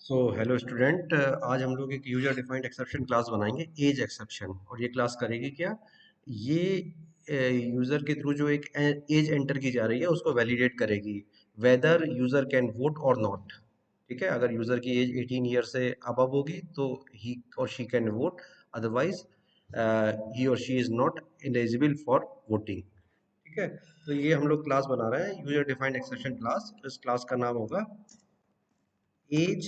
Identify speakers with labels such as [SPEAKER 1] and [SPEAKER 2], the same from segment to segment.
[SPEAKER 1] So hello student, आज हम लोग एक यूजर डिफाइंड एक्सेप्शन क्लास बनाएंगे, एज एक्सेप्शन। और ये क्लास करेगी क्या? ये यूजर के थ्रू जो एक एज एंटर की जा रही है उसको वैलिडेट करेगी, वेदर यूजर कैन वोट और नॉट। ठीक है, अगर यूजर की एज 18 ईयर से अबव होगी तो he or she can vote, otherwise he or she is not eligible for voting. ठीक है, तो ये हम लोग क्लास बना रहे हैं यूजर डिफाइंड एक्सेप्शन क्लास। इस क्लास का नाम होगा एज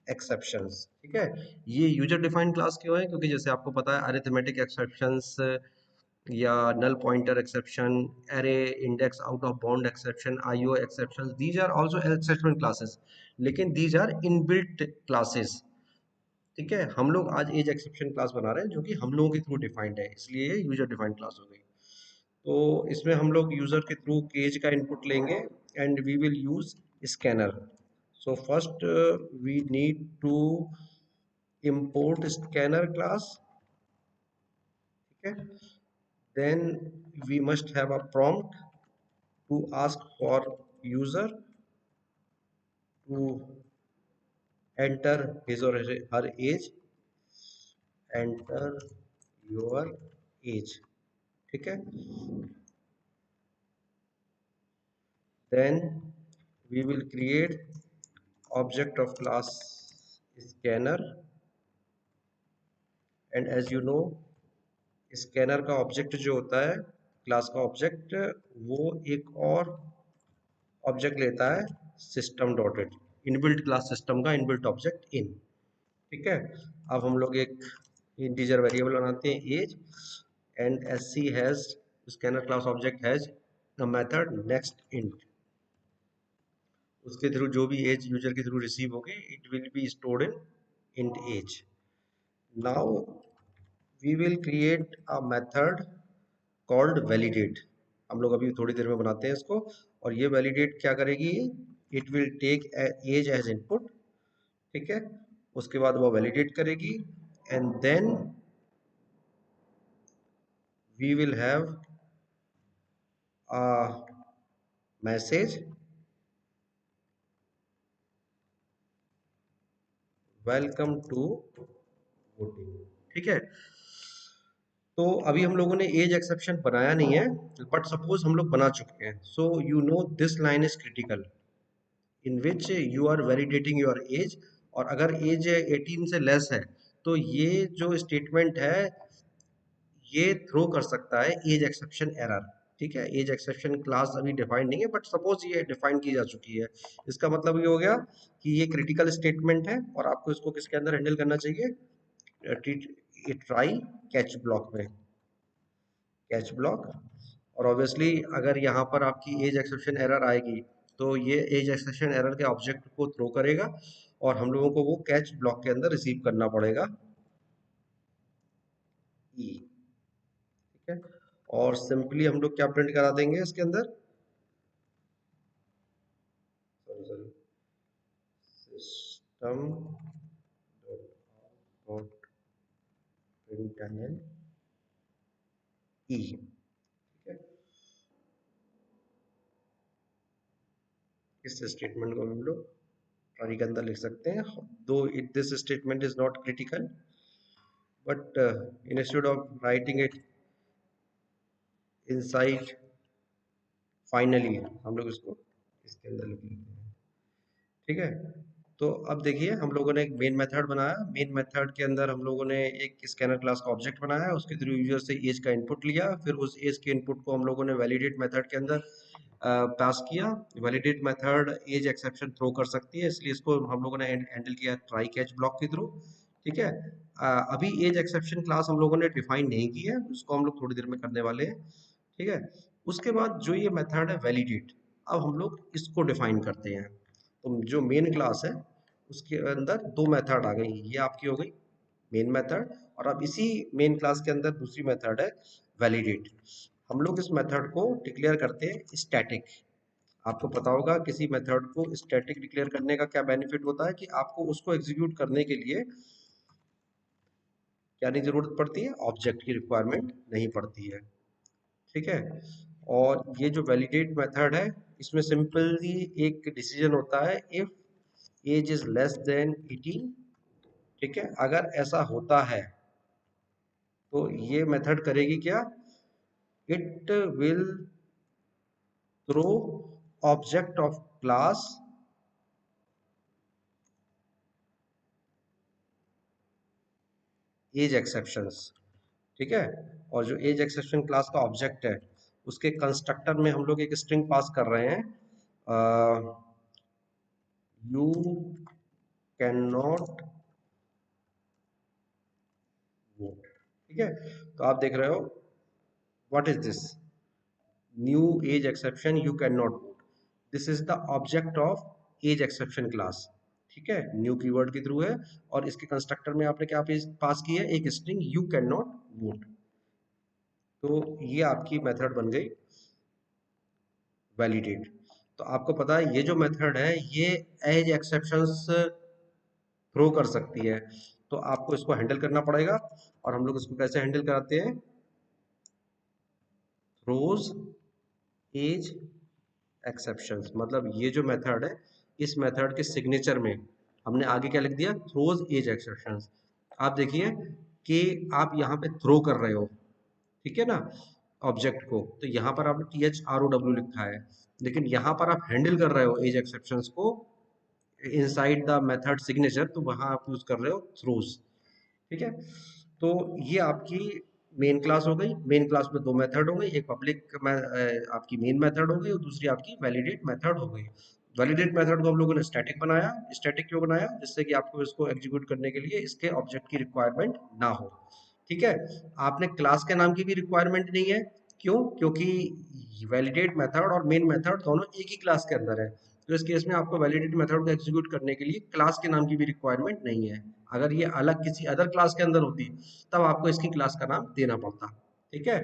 [SPEAKER 1] एक्सेप्शंस। ठीक है, ये यूजर डिफाइंड क्लास क्यों है? क्योंकि जैसे आपको पता है अरिथमेटिक एक्सेप्शंस या null pointer exception, array index out of bound exception, IO exceptions, these are also exception classes, लेकिन दीज आर इनबिल्ट क्लासेस। ठीक है, हम लोग आज एज एक्सेप्शन क्लास बना रहे हैं जो कि हम लोगों के थ्रू डिफाइंड है, इसलिए ये यूजर डिफाइंड क्लास हो गई। तो इसमें हम लोग यूजर के थ्रू केज का इनपुट लेंगे and we will use scanner. So first we need to import scanner class. ठीक है, then we must have a prompt to ask for user to enter his or her age. Enter your age. ठीक है, then we will create object of class scanner, and as you know scanner का object जो होता है, class का object, वो एक और ऑब्जेक्ट लेता है system dot it, inbuilt class system का इनबिल्ट ऑब्जेक्ट इन। ठीक है, अब हम लोग एक इंटीजर वेरिएबल बनाते हैं age, and S C has, scanner class object has the method next int. उसके थ्रू जो भी एज यूजर के थ्रू रिसीव होगी it will be stored in int age. Now we will create a method called validate. हम लोग अभी थोड़ी देर में बनाते हैं इसको। और ये वैलिडेट क्या करेगी? It will take age as input. ठीक है, उसके बाद वो वैलिडेट करेगी and then we will have a message welcome to voting. ठीक है, तो अभी हम लोगों ने एज एक्सेप्शन बनाया नहीं है, बट सपोज हम लोग बना चुके हैं। So you know this line is critical in which you are validating your age. और अगर एज 18 से लेस है तो ये जो स्टेटमेंट है ये थ्रो कर सकता है एज एक्सेप्शन एरर। ठीक है, एज एक्सेप्शन क्लास अभी डिफाइंड नहीं है, बट सपोज ये डिफाइन की जा चुकी है। इसका मतलब ये हो गया कि ये क्रिटिकल स्टेटमेंट है और आपको इसको किसके अंदर हैंडल करना चाहिए? ट्राई कैच ब्लॉक में, कैच ब्लॉक। और ऑब्वियसली अगर यहाँ पर आपकी एज एक्सेप्शन एरर आएगी तो ये एज एक्सेप्शन एरर के ऑब्जेक्ट को थ्रो करेगा और हम लोगों को वो कैच ब्लॉक के अंदर रिसीव करना पड़ेगा ई। ठीक है, और सिंपली हम लोग क्या प्रिंट करा देंगे इसके अंदर? Sorry sorry, system dot println ई। ठीक है, इस स्टेटमेंट को हम लोग ट्राई के अंदर लिख सकते हैं, दो it this statement is not critical, but instead of writing it inside finally हम लोग इसको इसके अंदर लिख लेते हैं। ठीक है, तो अब देखिए हम लोगों ने एक मेन मेथड बनाया। मेन मेथड के अंदर हम लोगों ने एक स्कैनर क्लास का ऑब्जेक्ट बनाया, उसके थ्रू यूजर से एज का इनपुट लिया, फिर उस एज के इनपुट को हम लोगों ने वैलिडेट मेथड के अंदर पास किया। Validate method age exception throw कर सकती है, इसलिए इसको हम लोगों ने हैंडल किया ट्राई कैच ब्लॉक के थ्रू। ठीक है, अभी एज एक्सेप्शन क्लास हम लोगों ने डिफाइन नहीं की है, उसको हम लोग थोड़ी देर में करने वाले हैं। ठीक है, उसके बाद जो ये मेथड है वैलिडेट, अब हम लोग इसको डिफाइन करते हैं। तो जो मेन क्लास है उसके अंदर दो मेथड आ गई, ये आपकी हो गई मेन मेथड, और अब इसी मेन क्लास के अंदर दूसरी मेथड है वैलिडेट। हम लोग इस मेथड को डिक्लेयर करते हैं स्टैटिक। आपको पता होगा किसी मेथड को स्टैटिक डिक्लेयर करने का क्या बेनिफिट होता है कि आपको उसको एग्जीक्यूट करने के लिए क्या नहीं जरूरत पड़ती है? ऑब्जेक्ट की रिक्वायरमेंट नहीं पड़ती है। ठीक है, और ये जो वैलिडेट मेथड है इसमें सिंपली एक डिसीजन होता है, if age is less than 18। ठीक है, अगर ऐसा होता है तो ये मेथड करेगी क्या, it will throw object of class age exceptions. ठीक है, और जो एज एक्सेप्शन क्लास का ऑब्जेक्ट है उसके कंस्ट्रक्टर में हम लोग एक स्ट्रिंग पास कर रहे हैं, यू कैन नॉट वोट। ठीक है, तो आप देख रहे हो what is this, new age exception you can not vote, this is the object of age exception class. ठीक है, न्यू कीवर्ड के थ्रू है, और इसके कंस्ट्रक्टर में आपने क्या पास की है, एक string you can not vote. तो ये आपकी मेथड बन गई वैलिडेट। तो आपको पता है ये जो मेथड है ये एज एक्सेप्शंस थ्रो कर सकती है, तो आपको इसको हैंडल करना पड़ेगा। और हम लोग इसको कैसे हैंडल कराते हैं, थ्रोज एज एक्सेप्शंस। मतलब ये जो मेथड है, इस मेथड के सिग्नेचर में हमने आगे क्या लिख दिया, थ्रोज एज एक्सेप्शंस। आप देखिए कि आप यहाँ पे थ्रो कर रहे हो, ठीक है ना, ऑब्जेक्ट को, तो यहाँ पर आपने THROW लिखा है, लेकिन यहाँ पर आप हैंडल कर रहे हो एज एक्सेप्शंस को इनसाइड द मेथड सिग्नेचर, तो वहाँ आप यूज कर रहे हो थ्रोज। ठीक है, तो ये आपकी मेन क्लास हो गई। मेन क्लास में दो मेथड हो गई, एक पब्लिक आपकी मेन मेथड हो गई और दूसरी आपकी वैलिडेट मेथड हो गई। वैलिडेट मेथड को हम लोगों ने स्टैटिक बनाया। स्टैटिक क्यों बनाया, जिससे कि आपको इसको एग्जीक्यूट करने के लिए इसके ऑब्जेक्ट की रिक्वायरमेंट ना हो। ठीक है, आपने क्लास के नाम की भी रिक्वायरमेंट नहीं है, क्यों, क्योंकि वैलिडेट मेथड और मेन मेथड दोनों एक ही क्लास के अंदर है। तो इस केस में आपको वैलिडेट मेथड को एग्जीक्यूट करने के लिए क्लास के नाम की भी रिक्वायरमेंट नहीं है। अगर ये अलग किसी अदर क्लास के अंदर होती तब आपको इसकी क्लास का नाम देना पड़ता। ठीक है,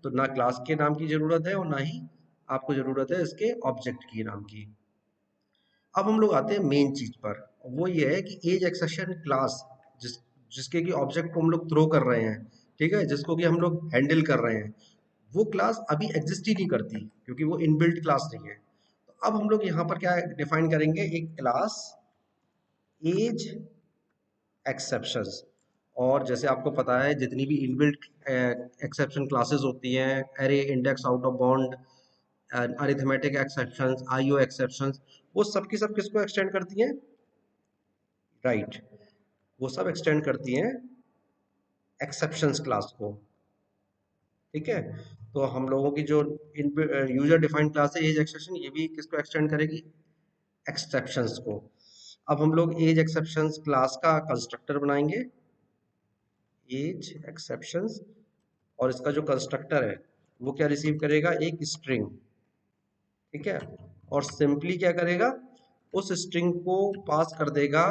[SPEAKER 1] तो ना क्लास के नाम की जरूरत है और ना ही आपको जरूरत है इसके ऑब्जेक्ट की नाम की। अब हम लोग आते हैं मेन चीज पर, वो ये है कि एज एक्सेप्शन क्लास जिसके की ऑब्जेक्ट को हम लोग थ्रो कर रहे हैं, ठीक है, जिसको कि हम लोग हैंडल कर रहे हैं, वो क्लास अभी एग्जिस्ट ही नहीं करती क्योंकि वो इनबिल्ट क्लास नहीं है। तो अब हम लोग यहाँ पर क्या डिफाइन करेंगे, एक क्लास एज एक्सेप्शंस। और जैसे आपको पता है जितनी भी इनबिल्ट एक्सेप्शन क्लासेस होती हैं, array, index, out of bound, arithmetic exceptions, IO exceptions, वो सब की सब किसको एक्सटेंड करती हैं, राइट, वो सब एक्सटेंड करती हैं एक्सेप्शंस क्लास को। ठीक है, तो हम लोगों की जो यूजर डिफाइंड क्लास है एज एक्सेप्शन, ये भी किसको एक्सटेंड करेगी, एक्सेप्शंस को। अब हम लोग एज एक्सेप्शंस क्लास का कंस्ट्रक्टर बनाएंगे, एज एक्सेप्शंस, और इसका जो कंस्ट्रक्टर है वो क्या रिसीव करेगा, एक स्ट्रिंग। ठीक है, और सिंपली क्या करेगा, उस स्ट्रिंग को पास कर देगा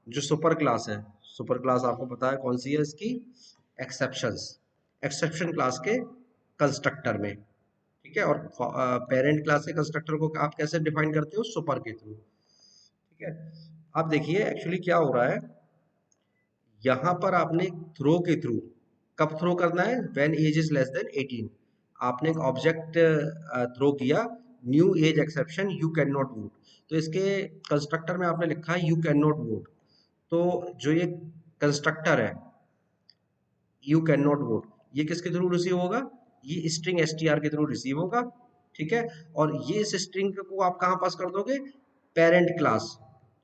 [SPEAKER 1] जो सुपर क्लास है। सुपर क्लास आपको पता है कौन सी है इसकी, एक्सेप्शंस, एक्सेप्शन क्लास के कंस्ट्रक्टर में। ठीक है, और पेरेंट क्लास के कंस्ट्रक्टर को आप कैसे डिफाइन करते हो, सुपर के थ्रू। ठीक है, अब देखिए एक्चुअली क्या हो रहा है, यहाँ पर आपने थ्रो के थ्रू, कब थ्रो करना है, when age is less than 18। आपने एक ऑब्जेक्ट थ्रो किया, new age exception you can not vote, तो इसके कंस्ट्रक्टर में आपने लिखा है यू कैन नॉट वोट। तो जो ये कंस्ट्रक्टर है यू कैन नॉट वोट, ये किसके थ्रू रिसीव होगा, ये स्ट्रिंग str के थ्रू रिसीव होगा। ठीक है, और ये इस स्ट्रिंग को आप कहाँ पास कर दोगे, पेरेंट क्लास,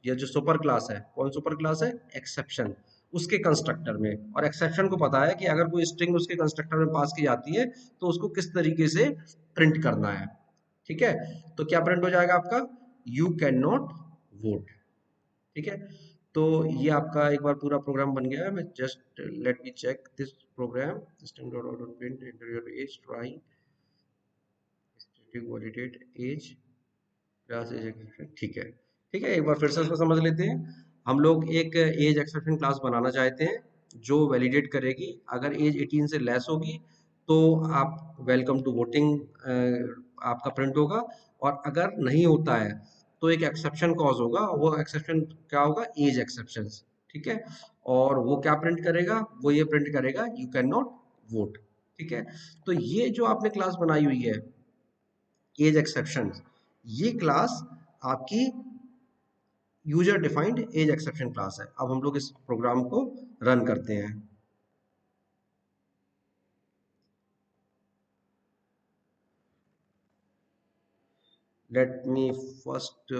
[SPEAKER 1] ये जो सुपर क्लास है, कौन सुपर क्लास है, एक्सेप्शन, उसके कंस्ट्रक्टर में। और एक्सेप्शन को पता है कि अगर कोई स्ट्रिंग उसके कंस्ट्रक्टर में पास की जाती है तो उसको किस तरीके से प्रिंट करना है। ठीक है, तो क्या प्रिंट हो जाएगा आपका, यू कैन नॉट वोट। ठीक है, तो ये आपका एक बार पूरा प्रोग्राम बन गया है। मैं just let me check this program, system dot out dot print enter your age, try static validate age class age exception. ठीक है, ठीक है, एक बार फिर से इसको समझ लेते हैं। हम लोग एक एज एक्सेप्शन क्लास बनाना चाहते हैं जो वैलिडेट करेगी, अगर एज 18 से लेस होगी तो आप वेलकम टू वोटिंग आपका प्रिंट होगा, और अगर नहीं होता है तो एक एक्सेप्शन कॉज होगा, वो एक्सेप्शन क्या होगा, एज एक्सेप्शन। ठीक है, और वो क्या प्रिंट करेगा, वो ये प्रिंट करेगा यू कैन नॉट वोट। ठीक है, तो ये जो आपने क्लास बनाई हुई है एज एक्सेप्शन, ये क्लास आपकी user defined age exception class है। अब हम लोग इस प्रोग्राम को रन करते हैं। Let me first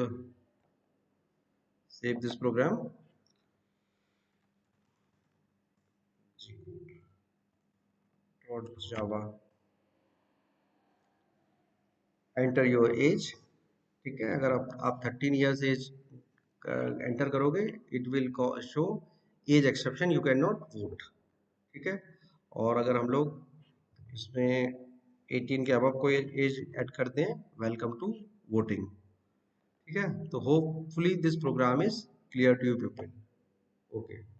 [SPEAKER 1] save this program. Java, enter your age. ठीक है, अगर आप 13 ईयर्स एज एंटर करोगे, it will show age exception, you can not vote. ठीक है, और अगर हम लोग इसमें 18 के अबव को एज ऐड करते हैं, वेलकम टू वोटिंग। ठीक है, तो hopefully this program is clear to you people. Okay.